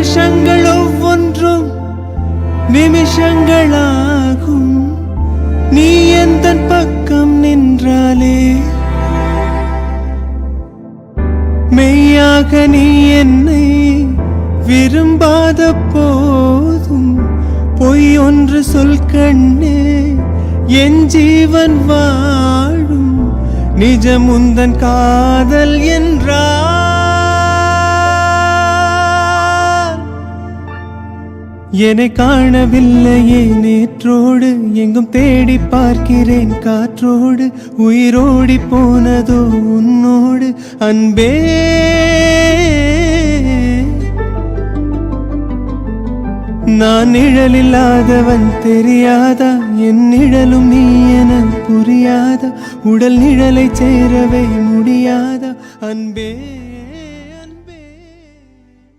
வருஷங்கள் ஒவ்வொன்றும் நிமிஷங்களாகும். நீ எந்தன் பக்கம் நின்றாலே மெய்யாக நீ என்னை விரும்பாத போதும் பொய் ஒன்று சொல் கண்ணே, என் ஜீவன் வாழும் நிஜம் உந்தன் காதல் என்றார். என்னை காணவில்லையே நேற்றோடு, எங்கும் தேடி பார்க்கிறேன் காற்றோடு. உயிரோடி போனதோ உன்னோடு அன்பே. நான் நிழலில்லாதவன் தெரியாதா, என் நிழலும் நீ என புரியாதா, உடல் நிழலை சேரவே முடியாதா அன்பே.